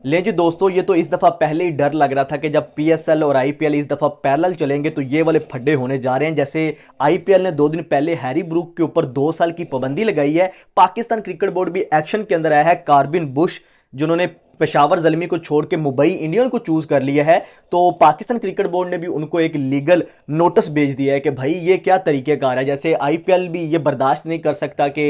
ले जी दोस्तों, ये तो इस दफ़ा पहले ही डर लग रहा था कि जब पीएसएल और आईपीएल इस दफ़ा पैरेलल चलेंगे तो ये वाले फड्डे होने जा रहे हैं। जैसे आईपीएल ने 2 दिन पहले हैरी ब्रूक के ऊपर 2 साल की पाबंदी लगाई है, पाकिस्तान क्रिकेट बोर्ड भी एक्शन के अंदर आया है। कार्बिन बुश जिन्होंने पेशावर जलमी को छोड़ के मुंबई इंडियन को चूज कर लिया है, तो पाकिस्तान क्रिकेट बोर्ड ने भी उनको एक लीगल नोटिस भेज दिया है कि भाई ये क्या तरीकेकार है। जैसे आईपीएल भी ये बर्दाश्त नहीं कर सकता कि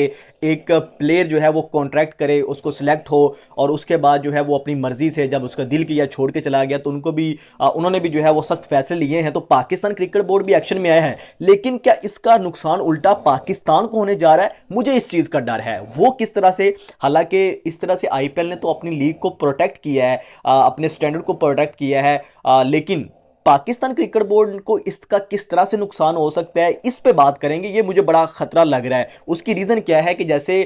एक प्लेयर जो है वो कॉन्ट्रैक्ट करे, उसको सिलेक्ट हो और उसके बाद जो है वो अपनी मर्जी से जब उसका दिल किया छोड़ के चला गया, तो उनको भी उन्होंने भी जो है वो सख्त फैसले लिए हैं। तो पाकिस्तान क्रिकेट बोर्ड भी एक्शन में आया है, लेकिन क्या इसका नुकसान उल्टा पाकिस्तान को होने जा रहा है? मुझे इस चीज का डर है। वो किस तरह से? हालांकि इस तरह से आईपीएल ने तो अपनी लीग को प्रोटेक्ट किया है, अपने स्टैंडर्ड को प्रोटेक्ट किया है, लेकिन पाकिस्तान क्रिकेट बोर्ड को इसका किस तरह से नुकसान हो सकता है, इस पे बात करेंगे। ये मुझे बड़ा खतरा लग रहा है। उसकी रीजन क्या है कि जैसे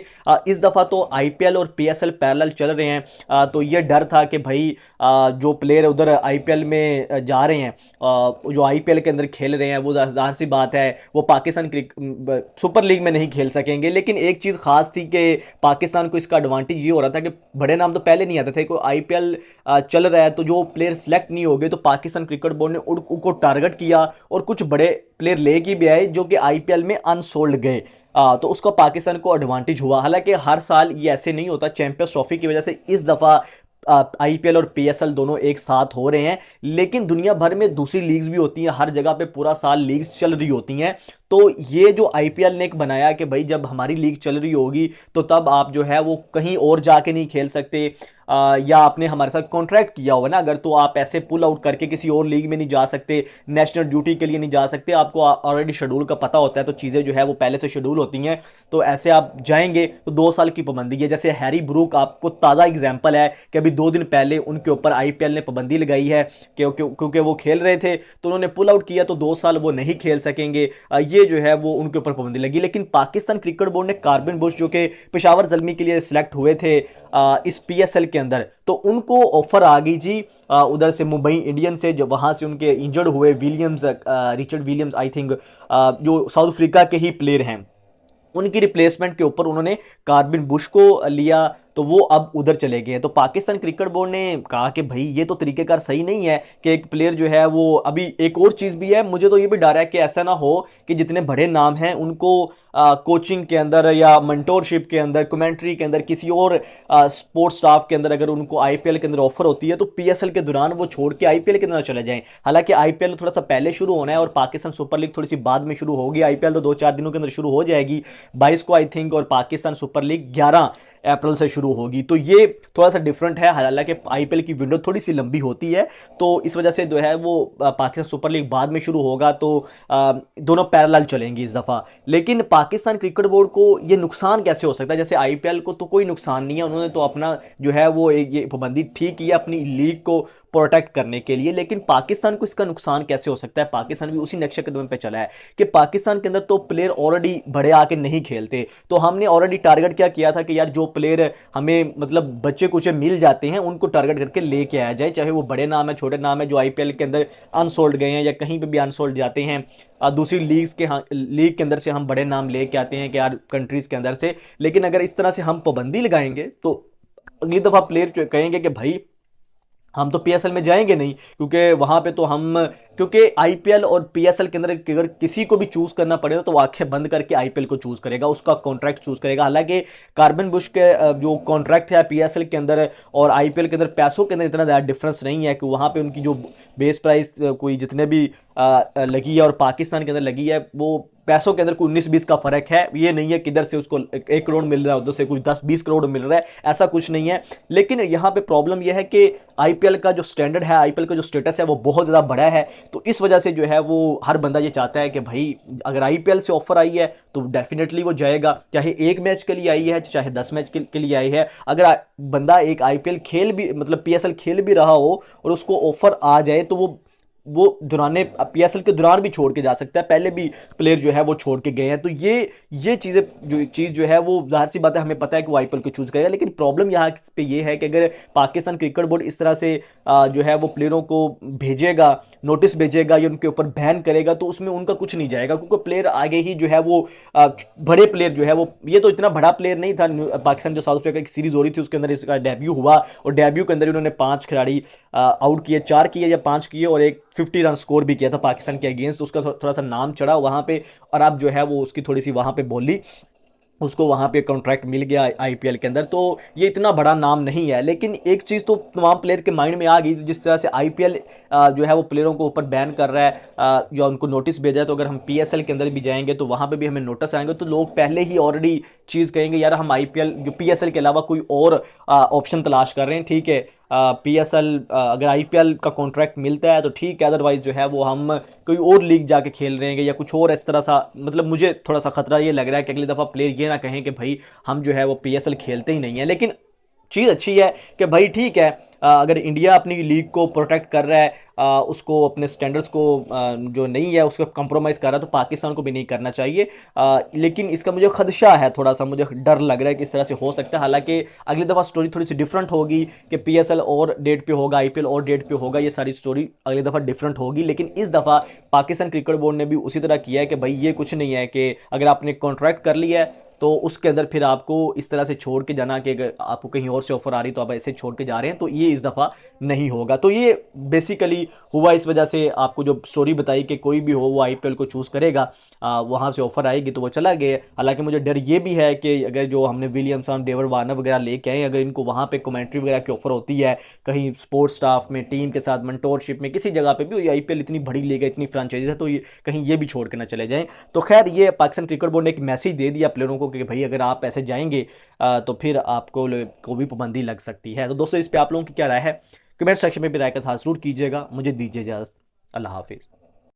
इस दफा तो आईपीएल और पीएसएल पैरेलल चल रहे हैं, तो ये डर था कि भाई जो प्लेयर उधर आईपीएल में जा रहे हैं, जो आईपीएल के अंदर खेल रहे हैं, वो जाहिर सी बात है वो पाकिस्तान सुपर लीग में नहीं खेल सकेंगे। लेकिन एक चीज़ खास थी कि पाकिस्तान को इसका एडवांटेज ये हो रहा था कि बड़े नाम तो पहले नहीं आते थे। कोई आईपीएल चल रहा है तो जो प्लेयर सिलेक्ट नहीं हो गए, तो पाकिस्तान क्रिकेट बोर्ड ने उनको टारगेट किया और कुछ बड़े प्लेयर लेके भी आए जो कि आईपीएल में अनसोल्ड गए। तो उसका पाकिस्तान को एडवांटेज हुआ। हालांकि हर साल ये ऐसे नहीं होता, चैंपियंस ट्रॉफी की वजह से इस दफा आईपीएल और पीएसएल दोनों एक साथ हो रहे हैं, लेकिन दुनिया भर में दूसरी लीग्स भी होती हैं, हर जगह पे पूरा साल लीग्स चल रही होती हैं। तो ये जो आईपीएल ने एक बनाया कि भाई जब हमारी लीग चल रही होगी तो तब आप जो है वो कहीं और जाके नहीं खेल सकते, या आपने हमारे साथ कॉन्ट्रैक्ट किया होगा ना अगर, तो आप ऐसे पुल आउट करके किसी और लीग में नहीं जा सकते, नेशनल ड्यूटी के लिए नहीं जा सकते। आपको ऑलरेडी शेड्यूल का पता होता है, तो चीज़ें जो है वो पहले से शेड्यूल होती हैं। तो ऐसे आप जाएंगे तो 2 साल की पाबंदी है। जैसे हैरी ब्रूक आपको ताज़ा एग्जाम्पल है कि अभी 2 दिन पहले उनके ऊपर आईपीएल ने पाबंदी लगाई है क्योंकि वो खेल रहे थे, तो उन्होंने पुल आउट किया, तो 2 साल वो नहीं खेल सकेंगे। ये जो है वो उनके ऊपर पाबंदी लगी। लेकिन पाकिस्तान क्रिकेट बोर्ड ने कार्बिन बुश जो कि पेशावर जल्मी के लिए सिलेक्ट हुए थे इस पीएसएल के अंदर, तो उनको ऑफर आ गई जी उधर से मुंबई इंडियन से, जो वहां से उनके इंजर्ड हुए Williams, Richard Williams I think, जो साउथ अफ्रीका के ही प्लेयर हैं, उनकी रिप्लेसमेंट के ऊपर उन्होंने कार्बिन बुश को लिया। तो वो अब उधर चले गए। तो पाकिस्तान क्रिकेट बोर्ड ने कहा कि भाई ये तो तरीकेकार सही नहीं है कि एक प्लेयर जो है वो, अभी एक और चीज़ भी है, मुझे तो ये भी डर है कि ऐसा ना हो कि जितने बड़े नाम हैं उनको कोचिंग के अंदर या मेंटोरशिप के अंदर, कमेंट्री के अंदर, किसी और स्पोर्ट्स स्टाफ के अंदर अगर उनको आईपीएल के अंदर ऑफर होती है तो पीएसएल के दौरान वो छोड़ के आईपीएल के अंदर चले जाएं। हालांकि आईपीएल थोड़ा सा पहले शुरू होना है और पाकिस्तान सुपर लीग थोड़ी सी बाद में शुरू होगी। आईपीएल तो 2-4 दिनों के अंदर शुरू हो जाएगी, 22 को आई थिंक, और पाकिस्तान सुपर लीग 11 अप्रैल से शुरू होगी। तो ये थोड़ा सा डिफरेंट है। हालांकि आईपीएल की विंडो थोड़ी सी लंबी होती है, तो इस वजह से जो है वो पाकिस्तान सुपर लीग बाद में शुरू होगा, तो दोनों पैरेलल चलेंगी इस दफ़ा। लेकिन पाकिस्तान क्रिकेट बोर्ड को ये नुकसान कैसे हो सकता है? जैसे आईपीएल को तो कोई नुकसान नहीं है, उन्होंने तो अपना जो है वो ये पाबंदी ठीक की है अपनी लीग को प्रोटेक्ट करने के लिए। लेकिन पाकिस्तान को इसका नुकसान कैसे हो सकता है? पाकिस्तान भी उसी नक्शे कदम पे चला है कि पाकिस्तान के अंदर तो प्लेयर ऑलरेडी बड़े आके नहीं खेलते। तो हमने ऑलरेडी टारगेट क्या किया था कि यार जो प्लेयर हमें मतलब बच्चे कुछ मिल जाते हैं उनको टारगेट करके लेके आया जाए, चाहे वो बड़े नाम है छोटे नाम है जो आईपीएल के अंदर अनसोल्ड गए हैं या कहीं पे भी अनसोल्ड जाते हैं। दूसरी लीग के अंदर से हम बड़े नाम लेके आते हैं कि यार कंट्रीज के अंदर से। लेकिन अगर इस तरह से हम पाबंदी लगाएंगे तो अगली दफा प्लेयर कहेंगे कि भाई हम तो पीएसएल में जाएंगे नहीं, क्योंकि वहां पे तो हम, क्योंकि आईपीएल और पीएसएल के अंदर अगर किसी को भी चूज करना पड़ेगा तो वो आंखें बंद करके आईपीएल को चूज करेगा, उसका कॉन्ट्रैक्ट चूज करेगा। हालांकि कार्बन बुश के जो कॉन्ट्रैक्ट है पीएसएल के अंदर और आईपीएल के अंदर पैसों के अंदर इतना ज़्यादा डिफरेंस नहीं है कि वहां पे उनकी जो बेस प्राइस कोई जितने भी लगी है और पाकिस्तान के अंदर लगी है, वो पैसों के अंदर कोई 19-20 का फर्क है। ये नहीं है कि इधर से उसको 1 करोड़ मिल रहा है, उधर से कुछ 10-20 करोड़ मिल रहा है, ऐसा कुछ नहीं है। लेकिन यहाँ पे प्रॉब्लम यह है कि आईपीएल का जो स्टैंडर्ड है, आईपीएल का जो स्टेटस है वो बहुत ज़्यादा बड़ा है। तो इस वजह से जो है वो हर बंदा ये चाहता है कि भाई अगर आईपीएल से ऑफर आई है तो डेफिनेटली वो जाएगा, चाहे 1 मैच के लिए आई है चाहे 10 मैच के लिए आई है। अगर बंदा एक आईपीएल खेल भी, मतलब पीएसएल खेल भी रहा हो और उसको ऑफर आ जाए, तो वो वो दौरान पीएसएल के दौरान भी छोड़ के जा सकता है, पहले भी प्लेयर जो है वो छोड़ के गए हैं। तो ये चीज़ जो है वो जाहिर सी बात है, हमें पता है कि वो आईपीएल को चूज़ करेगा, लेकिन प्रॉब्लम यहाँ पे ये है कि अगर पाकिस्तान क्रिकेट बोर्ड इस तरह से जो है वो प्लेयरों को भेजेगा, नोटिस भेजेगा या उनके ऊपर बैन करेगा, तो उसमें उनका कुछ नहीं जाएगा, क्योंकि प्लेयर आगे ही जो है वो बड़े प्लेयर जो है वो, ये तो इतना बड़ा प्लेयर नहीं था। पाकिस्तान जो साउथ अफ्रीका की सीरीज हो रही थी उसके अंदर इसका डेब्यू हुआ, और डेब्यू के अंदर उन्होंने 5 खिलाड़ी आउट किए, 4 किए या 5 किए, और एक 50 रन स्कोर भी किया था पाकिस्तान के अगेंस्ट, तो उसका थोड़ा सा नाम चढ़ा वहां पे। और अब जो है वो उसकी थोड़ी सी वहां पे बोली, उसको वहाँ पे कॉन्ट्रैक्ट मिल गया आईपीएल के अंदर, तो ये इतना बड़ा नाम नहीं है। लेकिन एक चीज़ तो तमाम प्लेयर के माइंड में आ गई, जिस तरह से आईपीएल जो है वो प्लेयरों को ऊपर बैन कर रहा है या उनको नोटिस भेजा है, तो अगर हम पीएसएल के अंदर भी जाएंगे तो वहाँ पे भी हमें नोटिस आएंगे, तो लोग पहले ही ऑलरेडी चीज़ कहेंगे यार हम आईपीएल जो पीएसएल के अलावा कोई और ऑप्शन तलाश कर रहे हैं, ठीक है। पीएसएल अगर आईपीएल का कॉन्ट्रैक्ट मिलता है तो ठीक है, अदरवाइज जो है वो हम कोई और लीग जाके खेल रहे हैं या कुछ और इस तरह सा। मतलब मुझे थोड़ा सा खतरा ये लग रहा है कि अगली दफ़ा प्लेयर ये ना कहें कि भाई हम जो है वो पीएसएल खेलते ही नहीं है। लेकिन चीज़ अच्छी है कि भाई ठीक है, अगर इंडिया अपनी लीग को प्रोटेक्ट कर रहा है, उसको अपने स्टैंडर्ड्स को जो नहीं है उसको कंप्रोमाइज़ कर रहा है, तो पाकिस्तान को भी नहीं करना चाहिए। लेकिन इसका मुझे खदशा है, थोड़ा सा मुझे डर लग रहा है कि इस तरह से हो सकता है। हालांकि अगली दफ़ा स्टोरी थोड़ी सी डिफरेंट होगी कि पीएसएल और डेट पे होगा, आईपीएल और डेट पे होगा, ये सारी स्टोरी अगली दफ़ा डिफरेंट होगी। लेकिन इस दफ़ा पाकिस्तान क्रिकेट बोर्ड ने भी उसी तरह किया है कि भाई ये कुछ नहीं है कि अगर आपने कॉन्ट्रैक्ट कर लिया है तो उसके अंदर फिर आपको इस तरह से छोड़ के जाना कि अगर आपको कहीं और से ऑफर आ रही तो आप ऐसे छोड़ के जा रहे हैं, तो ये इस दफ़ा नहीं होगा। तो ये बेसिकली हुआ इस वजह से, आपको जो स्टोरी बताई कि कोई भी हो वो आईपीएल को चूज़ करेगा, वहाँ से ऑफर आएगी तो वो चला गया। हालांकि मुझे डर ये भी है कि अगर जो हमने विलियमसन, डेविड वार्नर वगैरह लेके आए, अगर इनको वहाँ पे कमेंट्री वगैरह की ऑफर होती है कहीं स्पोर्ट्स स्टाफ में, टीम के साथ मेंटोरशिप में, किसी जगह पे भी, ये आईपीएल इतनी बड़ी लीग है, इतनी फ्रेंचाइजी है, तो ये कहीं ये भी छोड़ के ना चले जाएं। तो खैर, ये पाकिस्तान क्रिकेट बोर्ड ने एक मैसेज दे दिया प्लेयरों को कि भाई अगर आप ऐसे जाएंगे तो फिर आपको को भी पाबंदी लग सकती है। तो दोस्तों, इस पे आप लोगों की क्या राय है, कमेंट सेक्शन में भी राय का साथ जरूर कीजिएगा। मुझे दीजिए इजाज़त। अल्लाह हाफिज़।